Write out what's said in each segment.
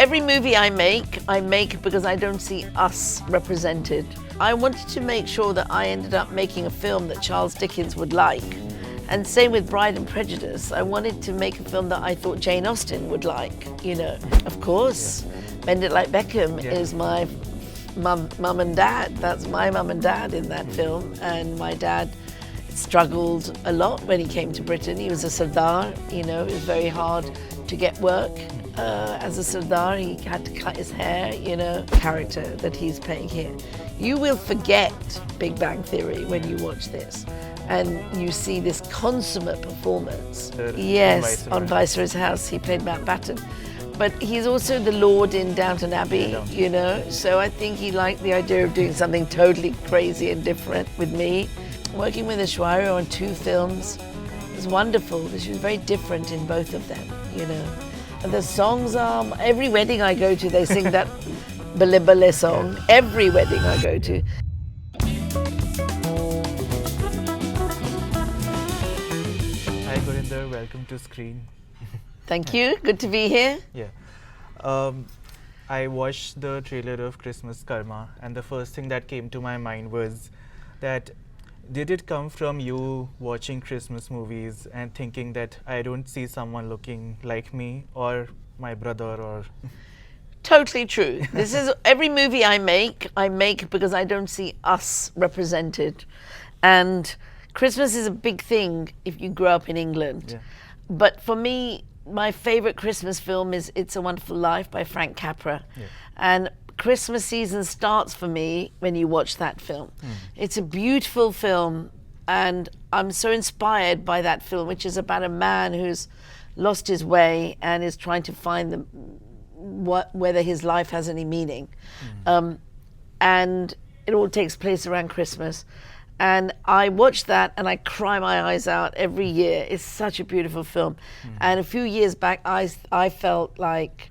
every movie I make because I don't see us represented. I wanted to make sure that I ended up making a film that Charles Dickens would like. And same with Pride and Prejudice. I wanted to make a film that I thought Jane Austen would like, you know. Of course, Bend It Like Beckham is my mum and dad. That's my mum and dad in that film. And my dad struggled a lot when he came to Britain. He was a Sardar, you know, it was very hard to get work. As a Sardar, he had to cut his hair, you know, character that he's playing here. You will forget Big Bang Theory when you watch this. And you see this consummate performance. Yes, on Viceroy's House, he played Mountbatten. But he's also the Lord in Downton Abbey, you know, so I think he liked the idea of doing something totally crazy and different with me. Working with Aishwarya on 2 films was wonderful, because she was very different in both of them, you know. And the songs are, every wedding I go to, they sing that Bale Bale song, every wedding I go to. Hi Gurinder, welcome to Screen. Thank you, good to be here. Yeah. I watched the trailer of Christmas Karma, and the first thing that came to my mind was that did it come from you watching Christmas movies and thinking that I don't see someone looking like me or my brother or... Totally true. This is every movie I make because I don't see us represented. And Christmas is a big thing if you grow up in England. Yeah. But for me, my favorite Christmas film is It's a Wonderful Life by Frank Capra. Yeah. And Christmas season starts for me when you watch that film. It's a beautiful film, and I'm so inspired by that film, which is about a man who's lost his way and is trying to find whether his life has any meaning. And it all takes place around Christmas. And I watch that and I cry my eyes out every year. It's such a beautiful film. And a few years back, I felt like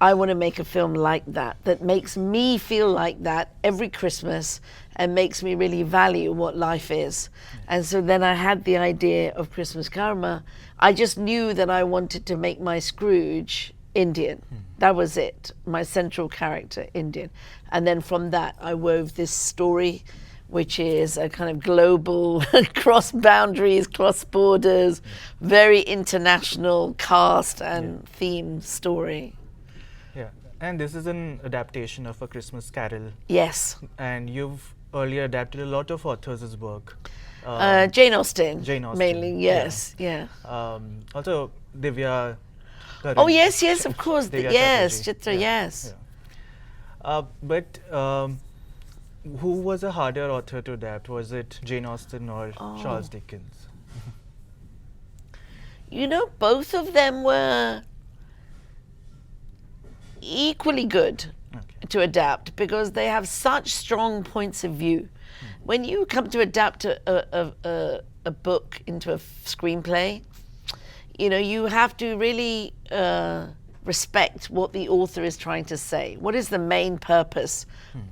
I want to make a film like that makes me feel like that every Christmas and makes me really value what life is. And so then I had the idea of Christmas Karma. I just knew that I wanted to make my Scrooge Indian. That was it, my central character, Indian. And then from that, I wove this story, which is a kind of global, cross boundaries, cross borders, very international cast and theme story. Yeah, and this is an adaptation of A Christmas Carol. Yes. And you've earlier adapted a lot of authors' work. Jane Austen. Jane Austen. Mainly, yes, yeah. Also, Divya. Oh, yes, of course. Divya Yes, Chatterjee. Chitra, yes. Yeah. But who was a harder author to adapt? Was it Jane Austen or Charles Dickens? You know, both of them were equally good to adapt because they have such strong points of view. When you come to adapt a book into a screenplay, you know, you have to really respect what the author is trying to say. What is the main purpose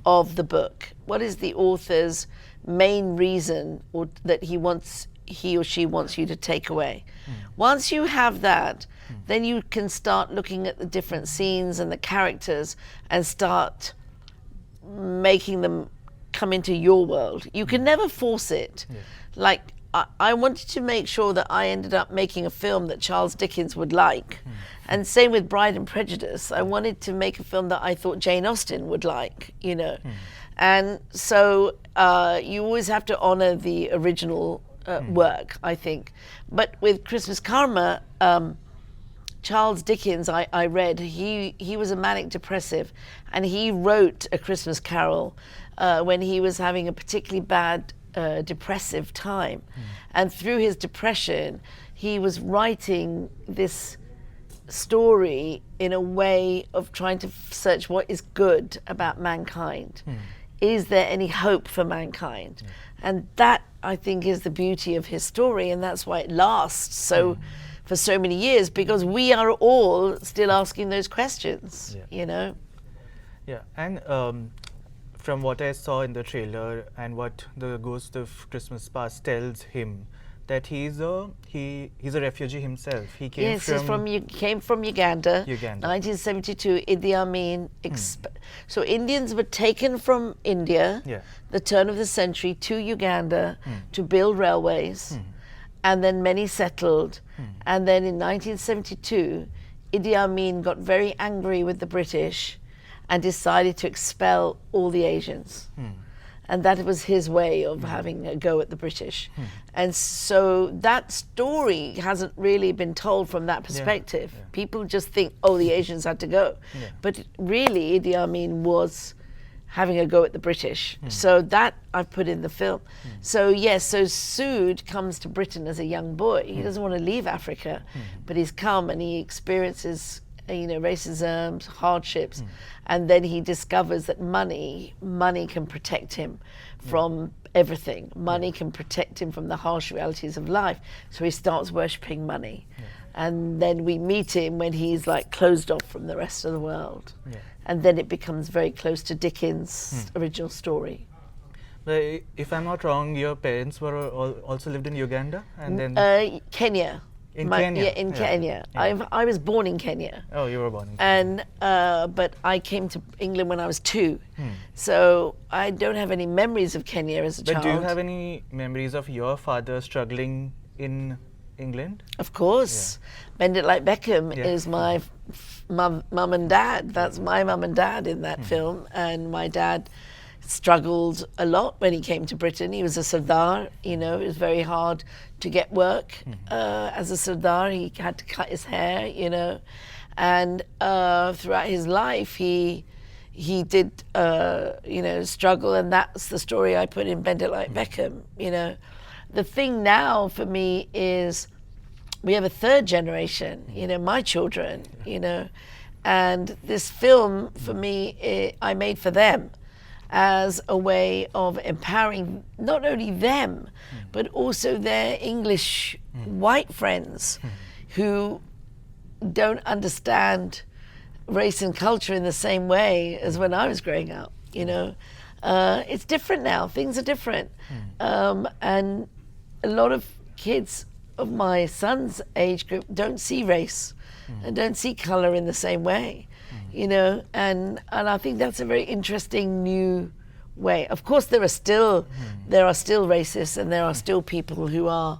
of the book? What is the author's main reason that he or she wants you to take away? Once you have that, then you can start looking at the different scenes and the characters and start making them come into your world. You can never force it. Like, I wanted to make sure that I ended up making a film that Charles Dickens would like. And same with Pride and Prejudice. I wanted to make a film that I thought Jane Austen would like, you know. And so you always have to honor the original work, I think. But with Christmas Karma, Charles Dickens, I read, he was a manic depressive, and he wrote A Christmas Carol when he was having a particularly bad depressive time. And through his depression, he was writing this story in a way of trying to search what is good about mankind. Is there any hope for mankind? And that, I think, is the beauty of his story, and that's why it lasts for so many years, because we are all still asking those questions, you know? Yeah, and from what I saw in the trailer and what the Ghost of Christmas Past tells him, that he's a refugee himself. He came Yes, he came from Uganda. 1972, Idi Amin. So Indians were taken from India, the turn of the century, to Uganda to build railways, and then many settled. And then in 1972, Idi Amin got very angry with the British and decided to expel all the Asians. And that was his way of having a go at the British. And so that story hasn't really been told from that perspective. People just think, oh, the Asians had to go. But really, Idi Amin was having a go at the British. So that I've put in the film. So yes, so Sood comes to Britain as a young boy. He doesn't want to leave Africa, but he's come and he experiences racism, hardships, and then he discovers that money can protect him from everything. Money can protect him from the harsh realities of life. So he starts worshipping money. And then we meet him when he's like closed off from the rest of the world. And then it becomes very close to Dickens' original story. But if I'm not wrong, your parents were also lived in Uganda? And then Kenya. Kenya? Yeah, in Kenya. I was born in Kenya. Oh, you were born in Kenya. And, but I came to England when I was 2. So I don't have any memories of Kenya as a child. But do you have any memories of your father struggling in England? Of course. Bend It Like Beckham is my mum and dad. That's my mum and dad in that film. And my dad struggled a lot when he came to Britain. He was a Sardar, it was very hard to get work as a Sardar. He had to cut his hair, and throughout his life he did, struggle, and that's the story I put in Bend It Like Beckham, The thing now for me is we have a third generation, my children, and this film for me, I made for them as a way of empowering not only them, but also their English white friends who don't understand race and culture in the same way as when I was growing up, It's different now, things are different. And a lot of kids of my son's age group don't see race and don't see color in the same way. And I think that's a very interesting new way. Of course, there are still racists, and there are still people who are,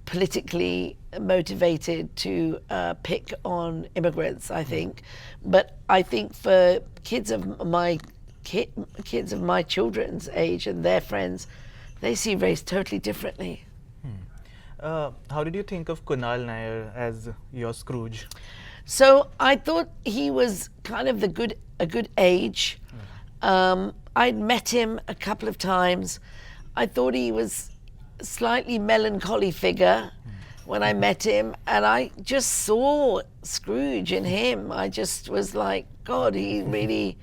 politically motivated to pick on immigrants. I think, but I think for kids of my children's age and their friends, they see race totally differently. How did you think of Kunal Nayyar as your Scrooge? So I thought he was kind of a good age. I'd met him a couple of times. I thought he was a slightly melancholy figure when I met him, and I just saw Scrooge in him. I just was like, God, he really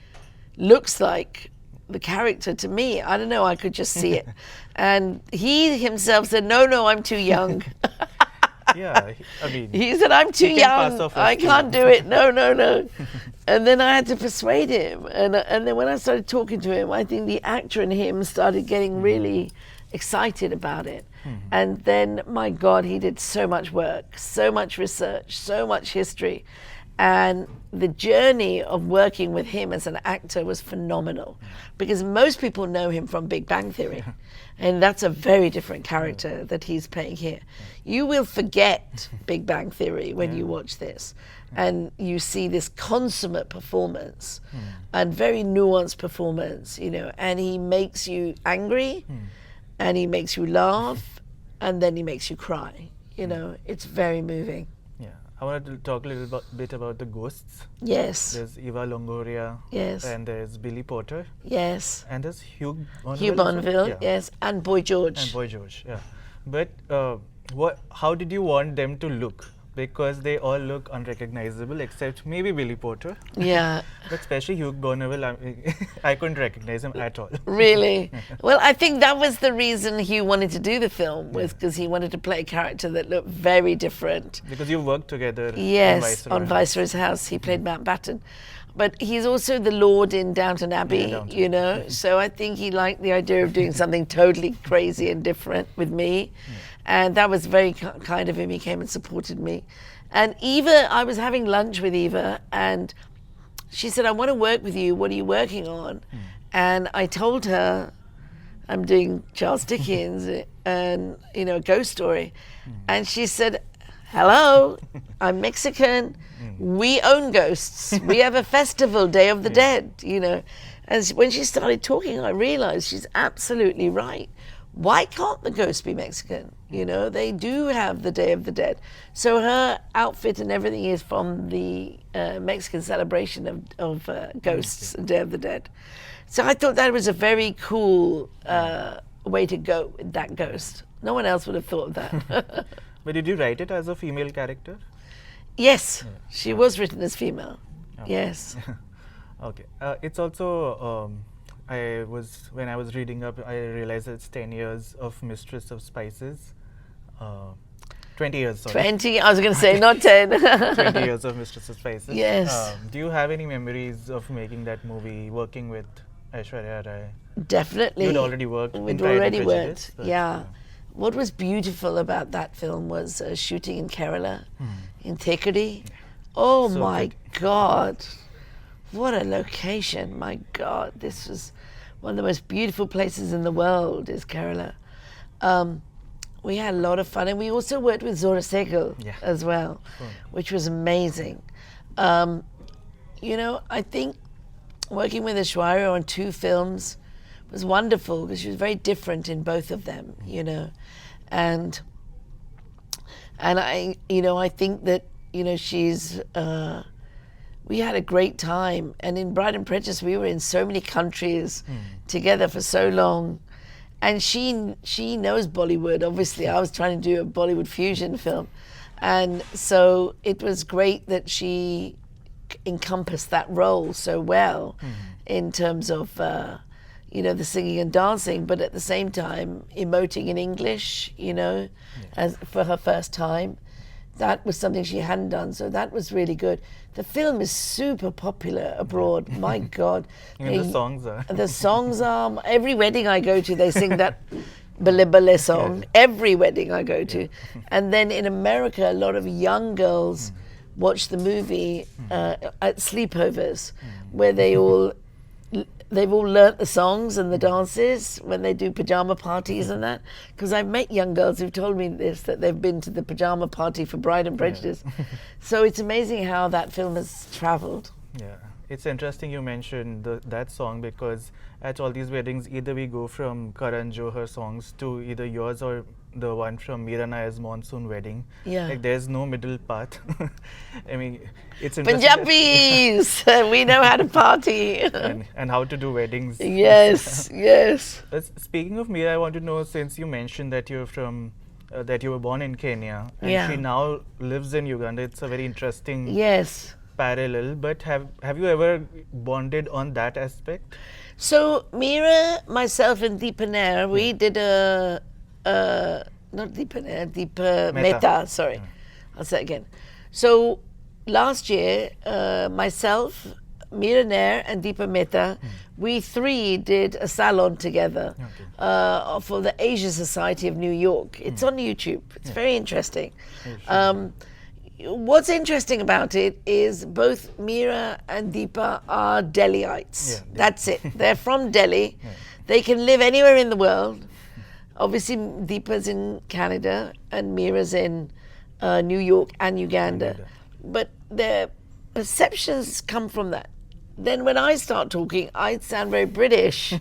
looks like the character to me. I don't know, I could just see it. And he himself said, no, I'm too young. He said, I'm too young, I can't do it, no. And then I had to persuade him. And then when I started talking to him, I think the actor in him started getting really excited about it. And then, my God, he did so much work, so much research, so much history. And the journey of working with him as an actor was phenomenal, because most people know him from Big Bang Theory, and that's a very different character that he's playing here. You will forget Big Bang Theory when you watch this, and you see this consummate performance and very nuanced performance, and he makes you angry, and he makes you laugh, and then he makes you cry. It's very moving. I wanted to talk a little bit about the ghosts. Yes. There's Eva Longoria. Yes. And there's Billy Potter. Yes. And there's Hugh Bonneville. Hugh Bonneville, yes. And Boy George. But how did you want them to look? because they all look unrecognizable except maybe Billy Porter. Yeah. But especially Hugh Bonneville, I couldn't recognize him at all. Really? Well, I think that was the reason Hugh wanted to do the film, was because he wanted to play a character that looked very different. Because you worked together Yes, on on Viceroy's House. He played Mountbatten. But he's also the Lord in Downton Abbey, Downton. you know. So I think he liked the idea of doing something totally crazy and different with me. And that was very kind of him. He came and supported me. And Eva, I was having lunch with Eva, and she said, I want to work with you. What are you working on? And I told her, I'm doing Charles Dickens and, you know, a ghost story. And she said, hello, I'm Mexican. We own ghosts. We have a festival, Day of the Dead, you know. And when she started talking, I realized she's absolutely right. Why can't the ghosts be Mexican? You know, they do have the Day of the Dead. So her outfit and everything is from the Mexican celebration of ghosts and Day of the Dead. So I thought that was a very cool way to go with that ghost. No one else would have thought of that. But did you write it as a female character? Yes, she was written as female. Okay. Yes. Okay. It's also, when I was reading up, I realized it's 10 years of Mistress of Spices. 20 years, sorry. 20, I was going to say, not 10. 20 years of Mistress of Spices. Yes. Do you have any memories of making that movie, working with Aishwarya Rai? Definitely. You'd already worked. We'd Pride and already Prejudice, worked, but, yeah. What was beautiful about that film was shooting in Kerala, in Thekudi. Oh So my good. God, what a location, my God. This was one of the most beautiful places in the world, is Kerala. We had a lot of fun, and we also worked with Zora Sehgal as well, which was amazing. You know, I think working with Aishwarya on 2 films was wonderful, because she was very different in both of them, you know. And I, you know, I think that, you know, she's, we had a great time. And in Bride and Prejudice, we were in so many countries together for so long. And she knows Bollywood. Obviously, I was trying to do a Bollywood fusion film. And so it was great that she encompassed that role so well in terms of, you know, the singing and dancing, but at the same time emoting in English, you know, as for her first time. That was something she hadn't done, so that was really good. The film is super popular abroad. My God. And the songs are. The songs are, every wedding I go to, they sing that Bale Bale song. Every wedding I go to. And then in America, a lot of young girls watch the movie at sleepovers, where they've all learnt the songs and the dances when they do pajama parties and that. Because I've met young girls who've told me this, that they've been to the pajama party for Bride and Prejudice. So it's amazing how that film has travelled. Yeah, it's interesting you mentioned that song, because at all these weddings, either we go from Karan Johar songs to either yours or the one from Mira Nair's Monsoon Wedding. Yeah. Like, there's no middle path. I mean, it's interesting. Punjabis! We know how to party. and how to do weddings. Yes, yes. Speaking of Mira, I want to know, since you mentioned that you're from, that you were born in Kenya, and she now lives in Uganda. It's a very interesting parallel. But have you ever bonded on that aspect? So Mira, myself, and Deepa Nair, we did not Deepa Nair, Deepa Mehta, sorry. I'll say it again. So last year, myself, Mira Nair and Deepa Mehta, we 3 did a salon together for the Asia Society of New York. It's on YouTube. It's very interesting. What's interesting about it is both Mira and Deepa are Delhiites. That's it. They're from Delhi. They can live anywhere in the world. Obviously, Deepa's in Canada and Mira's in New York and Uganda. But their perceptions come from that. Then when I start talking, I sound very British.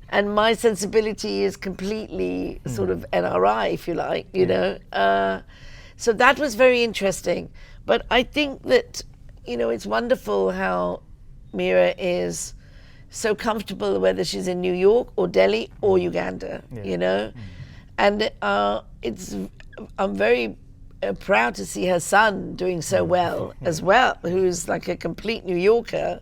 And my sensibility is completely sort of NRI, if you like, you know. So that was very interesting. But I think that, you know, it's wonderful how Mira is so comfortable whether she's in New York or Delhi or Uganda, you know. And I'm very proud to see her son doing so well as well, who's like a complete New Yorker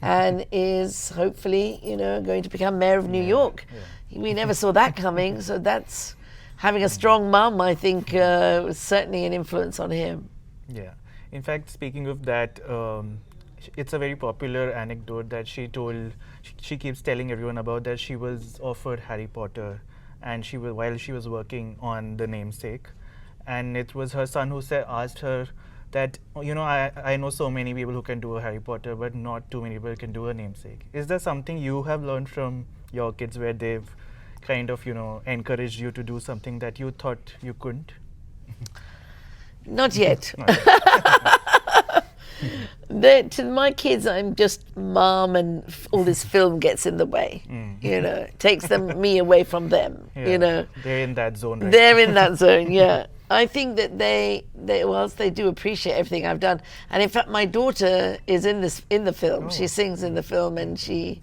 and is hopefully, going to become mayor of New York. We never saw that coming, so that's having a strong mum, I think, was certainly an influence on him. Yeah. In fact, speaking of that, it's a very popular anecdote that she told, she keeps telling everyone about, that she was offered Harry Potter and while she was working on The Namesake, and it was her son who asked her that, I know so many people who can do a Harry Potter, but not too many people can do a Namesake. Is there something you have learned from your kids where they've kind of, encouraged you to do something that you thought you couldn't? Not yet. To my kids, I'm just mom, and all this film gets in the way. Takes me away from them. They're in that zone. Right? They're in that zone. Yeah, I think that they whilst they do appreciate everything I've done, and in fact, my daughter is in the film. She sings in the film, and she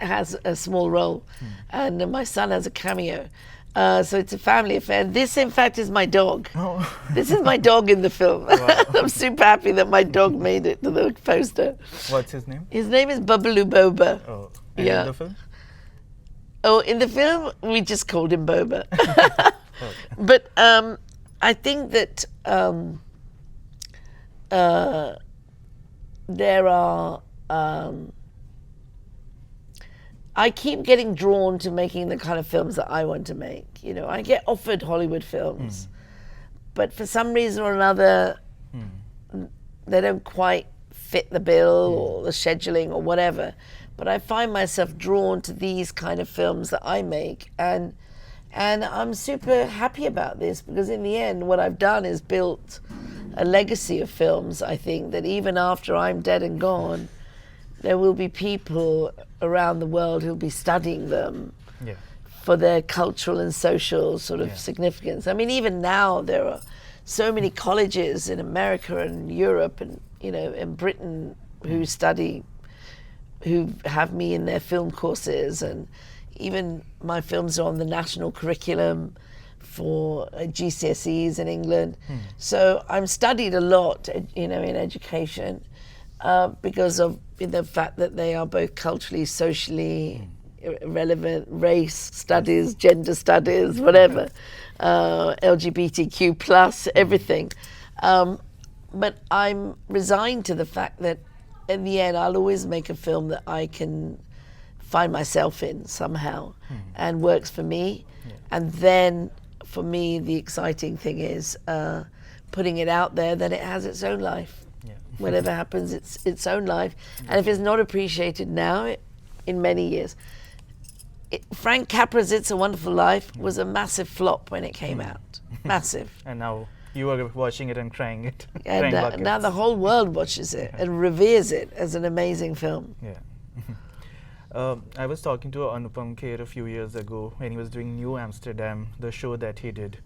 has a small role, and my son has a cameo. So it's a family affair. This, in fact, is my dog. Oh. This is my dog in the film. Wow. I'm super happy that my dog made it to the poster. What's his name? His name is Babaloo Boba. Oh, and in the film? Oh, in the film, we just called him Boba. Okay. But I think that there are... I keep getting drawn to making the kind of films that I want to make. I get offered Hollywood films, but for some reason or another, they don't quite fit the bill or the scheduling or whatever. But I find myself drawn to these kind of films that I make, and I'm super happy about this, because in the end, what I've done is built a legacy of films. I think that even after I'm dead and gone, there will be people around the world who'll be studying them for their cultural and social sort of significance. I mean, even now there are so many colleges in America and Europe and in Britain who have me in their film courses, and even my films are on the national curriculum for GCSEs in England. So I'm studied a lot, in education. Because of the fact that they are both culturally, socially relevant, race studies, gender studies, whatever, LGBTQ plus, everything. But I'm resigned to the fact that in the end, I'll always make a film that I can find myself in somehow and works for me. And then for me, the exciting thing is putting it out there that it has its own life. Whatever happens, it's its own life. And if it's not appreciated now, in many years. Frank Capra's It's a Wonderful Life was a massive flop when it came out. Massive. And now you are watching it and crying it. And now the whole world watches it and reveres it as an amazing film. I was talking to Anupam Kher a few years ago when he was doing New Amsterdam, the show that he did.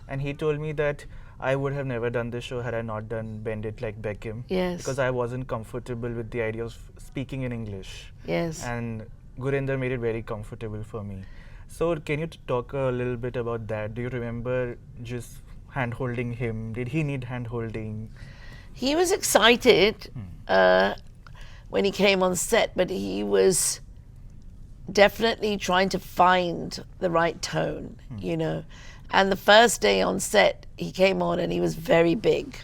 And he told me that I would have never done this show had I not done Bend It Like Beckham. Because I wasn't comfortable with the idea of speaking in English. And Gurinder made it very comfortable for me. So can you talk a little bit about that? Do you remember just hand-holding him? Did he need hand-holding? He was excited when he came on set, but he was definitely trying to find the right tone, And the first day on set, he came on and he was very big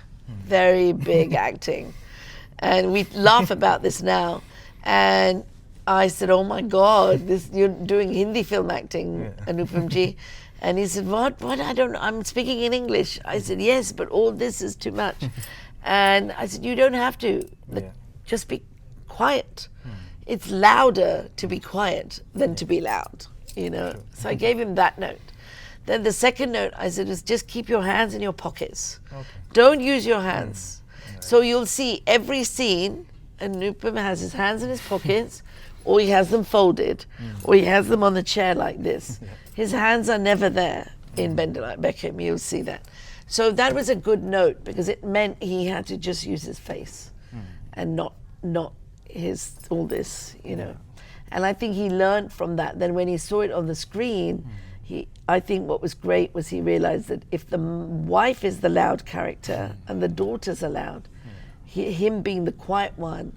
acting. And we laugh about this now. And I said, oh my God, you're doing Hindi film acting, Anupam ji. And he said, what? I don't know. I'm speaking in English. I said, yes, but all this is too much. And I said, you don't have to. Just be quiet. It's louder to be quiet than to be loud, So I gave him that note. Then the second note I said is just keep your hands in your pockets. Don't use your hands. So you'll see every scene, Anupam has his hands in his pockets, or he has them folded, or he has them on the chair like this. His hands are never there in Bend It Like Beckham, you'll see that. So that was a good note, because it meant he had to just use his face and not his all this, And I think he learned from that. Then when he saw it on the screen, I think what was great was he realized that if the wife is the loud character and the daughters are loud, him being the quiet one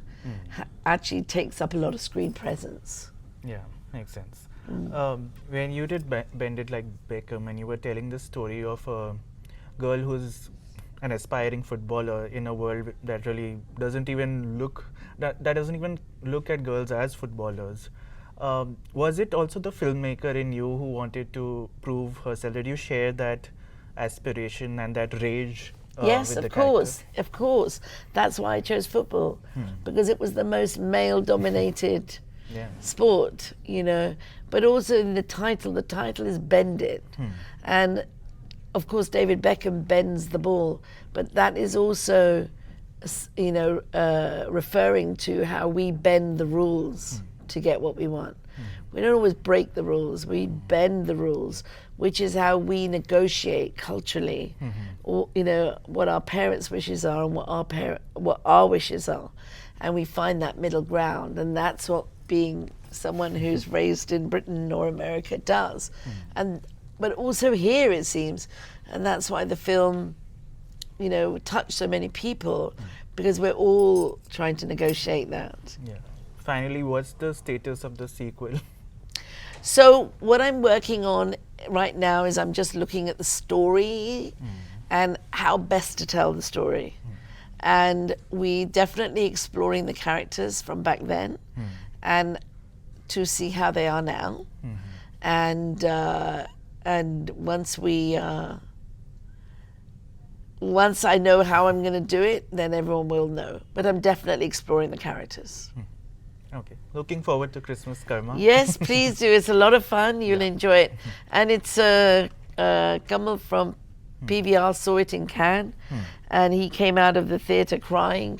actually takes up a lot of screen presence. Yeah, makes sense. When you did Bend It Like Beckham, and you were telling the story of a girl who's an aspiring footballer in a world that really doesn't even look that doesn't even look at girls as footballers. Was it also the filmmaker in you who wanted to prove herself? Did you share that aspiration and that rage? Yes, with of the character? of course. That's why I chose football, because it was the most male-dominated sport, you know. But also in the title is Bend It. And of course David Beckham bends the ball, but that is also, you know, referring to how we bend the rules to get what we want. We don't always break the rules, we bend the rules, which is how we negotiate culturally, or, you know, what our parents' wishes are and what our wishes are. And we find that middle ground, and that's what being someone who's raised in Britain or America does. But also here, it seems, and that's why the film, you know, touched so many people, because we're all trying to negotiate that. Yeah. Finally, what's the status of the sequel? So what I'm working on right now is I'm just looking at the story and how best to tell the story. And we definitely exploring the characters from back then and to see how they are now. And once I know how I'm going to do it, then everyone will know. But I'm definitely exploring the characters. Okay. Looking forward to Christmas Karma. Yes, please do. It's a lot of fun. You'll enjoy it. And it's Kamal from PVR saw it in Cannes, and he came out of the theatre crying.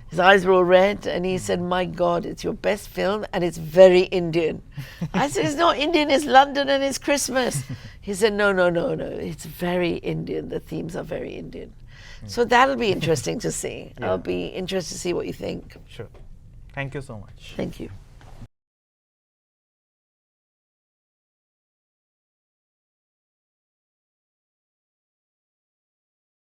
His eyes were all red, and he said, "My God, it's your best film, and it's very Indian." I said, "It's not Indian, it's London and it's Christmas." He said, No, it's very Indian. The themes are very Indian. So that'll be interesting to see. I'll be interested to see what you think. Sure. Thank you so much. Thank you.